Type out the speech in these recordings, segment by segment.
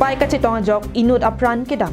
bai ka chitong jok inut apran kedam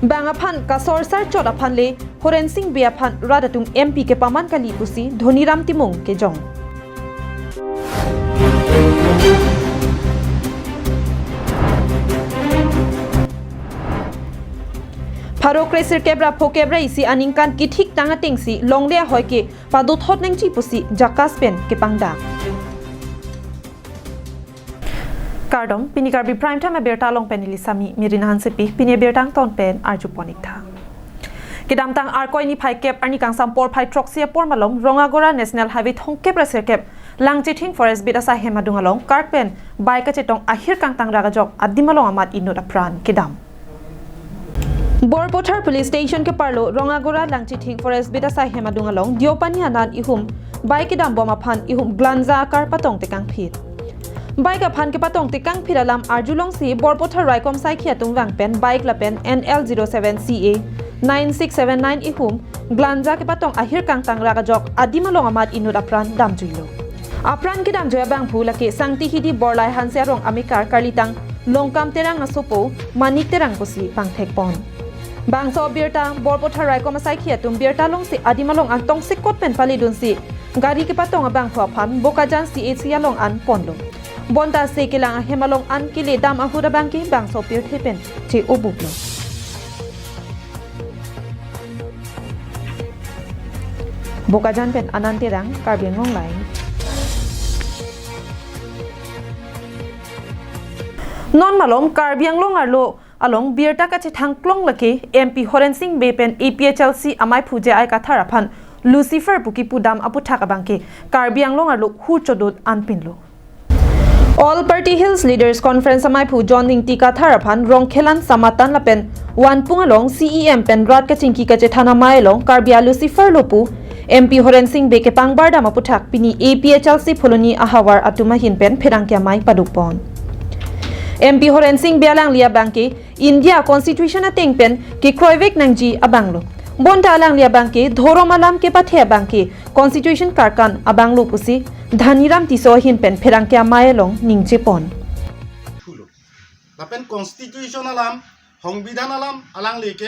Bangapan kasor sar chot aphan le Horen Singh Biaphan Radatung MP ke paman kali pusi Dhoniram Timung ke jong Pharo Kresir kebra phokebra isi aningkan kithik tanga tengsi longlea hoike padu thot nengchi pusi Jakas pen ke pangda Kardom pinikarbi prime time berta long penili sami mirinahan sepi pinie bertang ton pen arjuponik tha Kedam tang arkoi ni phai kep ani kang sampor phai troxia por malom Rongagora National Highway thongkep raser kep Langchithing Forest bidasa hemadungalong karpen bike ka chetong ahir kang tang raga jok adimalong amat inut apran kedam Borpothar Police Station ke parlo Rongagora Langchithing Forest bidasa hemadungalong diopani anan ihum bike kedam bom aphan ihum glanza kar patong tekang phit Bike aphan ke patong tekang phiralam arjulong si Borpothar Raikom sai khiatung wangpen bike lapen NL07CA 9679 ihum glanza ke patong ahir kang tang raga jok adimalong amat inut apran damjuilo apran ke damjoya bang phula ke sangti hidi borlai hansia rong amikar karlitang longkam terang na sopo manik terang kosi pangthek pon bangso birta Borpothar Raikom sai khiatung birta long si adimalong an tong sikot pen pali dun si gari ke patong abang phaphan bokajan CHC along an ponlo Bonda se kilang hemalong an kile dam ahuda bangki bang sopir thepen che obuklo Bokajan pen anantirang karbiangong lai Non malom karbianglong arlo along birta ka che thangklong lake MP Horen Singh Bepen APHLC amai phuje ai kathara phan Lucifer puki pudam aputhaka bangki karbianglong arlo hu chodot anpinlo All Party Hills Leaders Conference amai phu John Ningti ka tharaphan Rongkhelan Samatan lapen wan pungalong CEM pen rat ka chingki ka chethana mailong Karbia Lucifer lopu MP Horen Singh be ke pangbarda maputhak pini APHLC pholoni ahawar atuma hin pen pherangkya mai padupon MP Horen Singh bialang lia bangke India Constitution ateng pen ke kroivek nangji abanglo bonta alang lia bangke dhoromalam ke pathe bangke Constitution karkan abanglo pusi Dhaniram tiso hin pen pherangkya maelong ningche pon lapen constitution alam hongbidan alam alang leke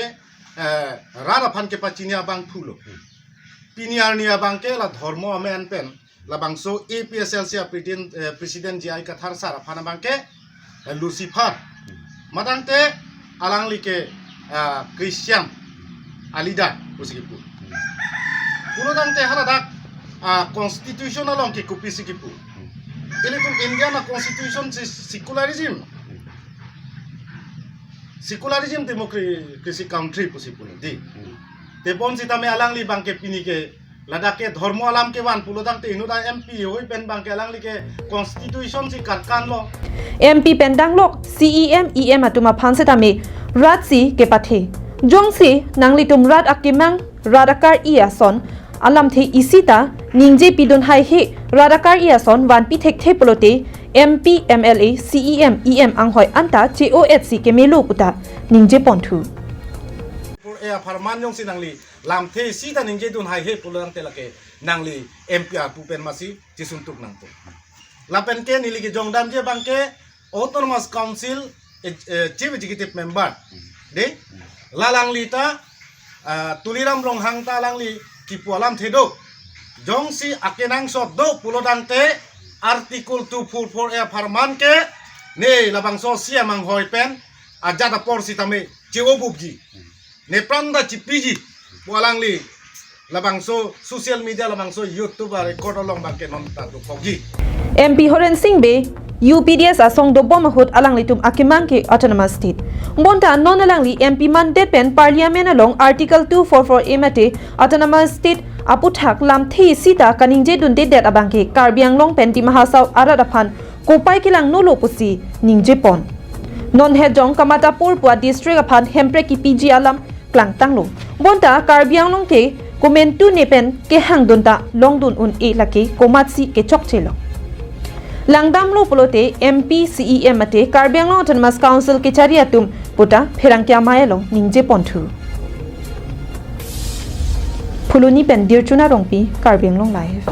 rara phan ke pachini abang phulo piniar ni abang ke la dharma amen pen la bangso APSLC president ji ai kathar sara phan abang ke Lucifer madangte alang leke Christian alida usikipu purudangte haradak constitutional long ke kopi sikipu ini tu India na constitution secularism democracy country pusipun di tepon sita me alang li bangke pini ke ladake dharma alam ke wan pulodang te inuda MP hoi pen bangke alang li ke constitution si karkan lo MP pendang lok CEM EM atuma phanseta me ratsi ke pathe jongsi nangli tum rat akimang radakar iason alam the isita ningje pidon hai he radakar iason wan pi thek the polote MP MLA CEM EM anghoi anta COHC ke melo puta ningje ponthu por e farman yong sinangli lam the sita ningje dun hai he polodang telake nangli MPR pupen masi jisuntuk nangto lapen ke nili ke jongdam je bangke autonomous council chief executive member de lalang lita tuliram longhang ta langli kipualam thedo jongsi akenang soddo pulodante article 244 e farman ke ne labang so siamang hoipen ajada porsi tame jeobubji ne pranda chipiji walangli labang so social media labang so YouTube record along bangke non tatu fogji MP Horen Singh be UPDS asong do bomahut alang litum akimang ke autonomous state bonta non alang li MP mandate pen parliament along article 244 emate autonomous state aputhak lam thi sita kaningje dunde det abangke karbiang long pen ti mahasau aradaphan kopai kilang nolo pusi ningje pon non hejong kamatapur pua district aphan hempre ki PG alam klang tanglo bonta karbiang long ke komentu nepen ke hangdunta longdun un e lake komatsi ke chokchelo Langdamlo polote MP CEM ate Karbianglong Autonomous Council ke chariatum puta pherangkya maelong ningje ponthu phuluni pen dirchuna rongpi Karbiang Long Live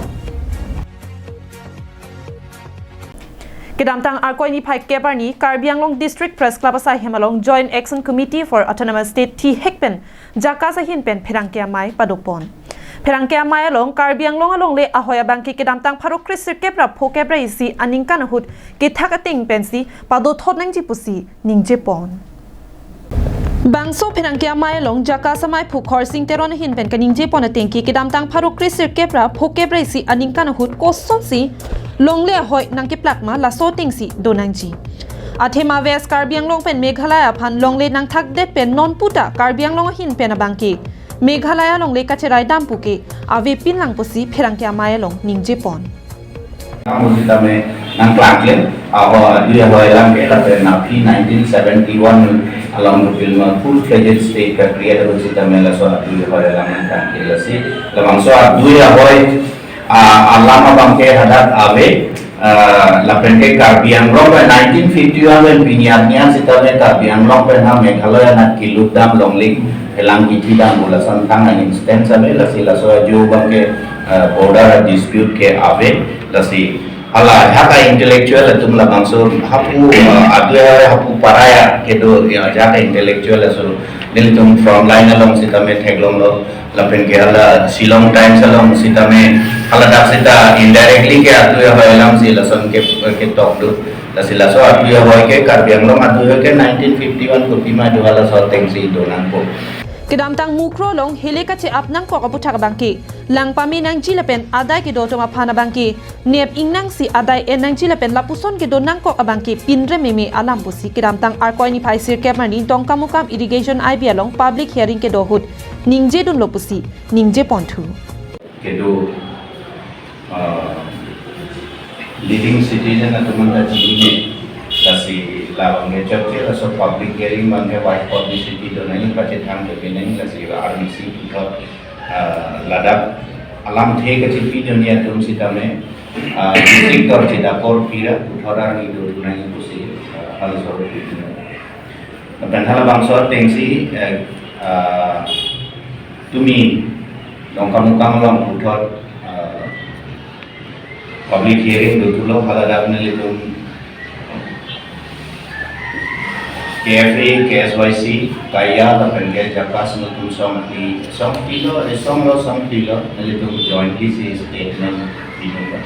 Kedamtang Arkoi ni phai kebarni Karbiang Long District Press Club asai hemalong Joint Action Committee for Autonomous State T Hekpen jaka sa hinpen pherangkia mai padokpon pherangkia mai along Karbiang Long along le ahoya bangki kedamtang pharokri sirkepra phokebra isi aningkan hut ke thakating pensi pado thotnang ji pusi ningje pon Bangso pherangkia mai along jaka samai phukhor sing teron hinpen kaningje pon atengki kedamtang pharokri sirkepra phokebra isi aningkan hut koson si longle hoi nangki plakma la soting si donangji athema west Karbiang Long pen Meghalaya phan longle nang thak det pen non puta Karbiang Long hin pen abangki Meghalaya longle kacherai dampuke ave pin lang pusi pherangkia mai long ningje pon Kita me nang klanglen dia hoilang kita pernah 1971 along the film full-fledged state created kita me la soal dia hoilang nang kilasi lamang soal dia hoi alama bangke hadat ave la pente Karbiang Long 1951 when pinyarnya kita me Karbiang Long pernah Meghalaya nak kiludam longling helang kitidam bola santang an instance ave la sila soal jo bangke border dispute ke ave lasi ala haka intellectual atum la bangso hapu adya hapu paraya kedo ya jaka intellectual aso nilitum from line along sitame theglong lo la pen ke ala Shillong Times along sitame ala dak sita indirectly ke adya hoilam sila son ke talk do la sila so adya hoi ke Karbiang Long adya ke 1951 kutima do ala so tengsi donan ko Kedamtang mukro long heleka che apnang ko kaputhak bangki langpami nang jilapen adai ke do toma phana bangki nep ingnang si adai enang jilapen lapuson ke do nang ko abangki pinre meme alam pusi kedamtang arkoi ni phai sir kemani tongkamukam irrigation IB along public hearing ke do hut ningje dun lopusi ningje ponthu kedo leading citizen atumanda jini kasi lawang ngejak ke so public hearing mangke white publicity do nai pache thang ke beneng kasi RBC ko ladak alam the ke chipi dunia tum sitame district tor chida kor pira thora ni do nai pusi hal so dan hal bangso tengsi tumi dongkamukam long uthor public hearing do tulo haladak nelitum KFA, KSYC, kaya dapat jakas nutum somtilo, nalitum jointly si statement dito.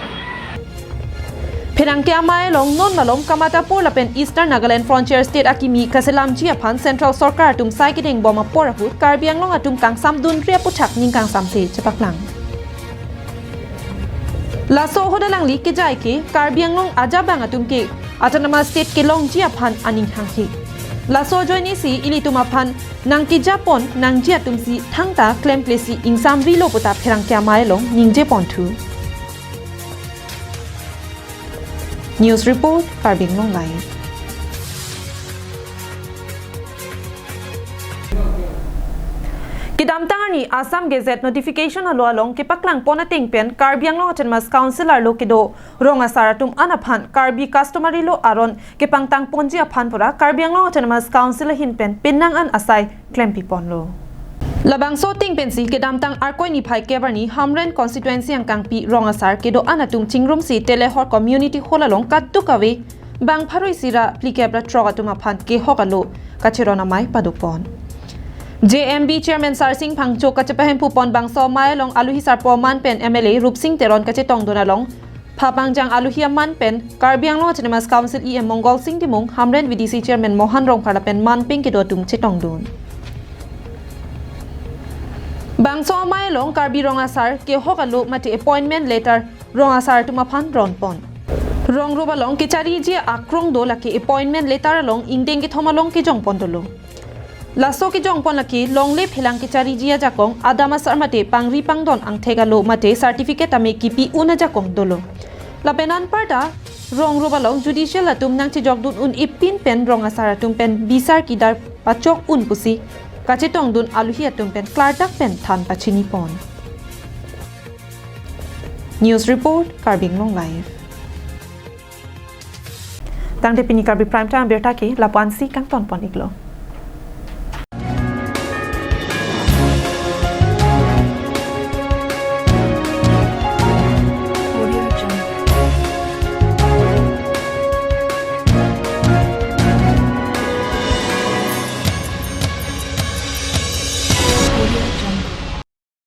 Pherangkia mai long non malom Kamatapur lapen Eastern Nagaland Frontier State akimi kaselam ji aphan Central Sarkar atum saikideng boma porahut Karbiang Long atum kang samdun ria puthak ning kang samse chapaklang. Laso hodalang li ke jai ke Karbiang Long ajabang atum ke autonomous state ke long ji aphan aning hangki. Laso joini si ilitumaphan nang ki Japon nang jia tumsi thangta claim plesi ingsam rilo puta pherangkia mai long ningje ponthu News report Karbiang Long Live Kidamtang ni Assam Gazette notification alo along ke paklang ponating pen Karbiang Long Autonomous Councilor lo kido ronga saratum anaphan Karbi customary lo aron ke pangtang ponji aphan pura Karbiang Long Autonomous Council hin pen pinang an asai claim pipon lo Labang so ting pensi kedamtang arkoi ni phai kebarni Hamren constituency ang kangpi ronga sar kedo anatum chingrum si telehor community holalong kattukawe bang pharoi sira plikebra trogatum aphan ke hokalo kachirona mai padupon JMB Chairman Sar Singh Phangcho kachapahem pupon bangso mai long aluhi sar poman pen MLA Rup Singh Teron kache tongdona long phapangjang aluhi man pen Karbiang Long Autonomous Council EM Mongol Singh Dimung Hamren VDC Chairman Mohan Rongphala pen man ping ke dotum che tongdon bangso mai long Karbi ronga sar ke hokalu mati appointment letter ronga sar tumaphan ronpon rong ruba long ke chari je akrong do laki appointment letter long ingdeng ke thomalong ke jongpon dolo Laso ki jongpon laki longle phelang ki chari jia jakong adama sarmate pangri pangdon ang thegalo mate certificate ame kipi una jakong dolo lapenan parta rong robalong judicial atum nang chi jogdun un ipin pen rong asar atum pen bisar kidar pachok un pusi kache tongdun aluhi atum pen klardak pen than pachini pon News report Karbiang Long Live Tang de pini Karbi prime time berta ki lapuan si kang ton pon iglo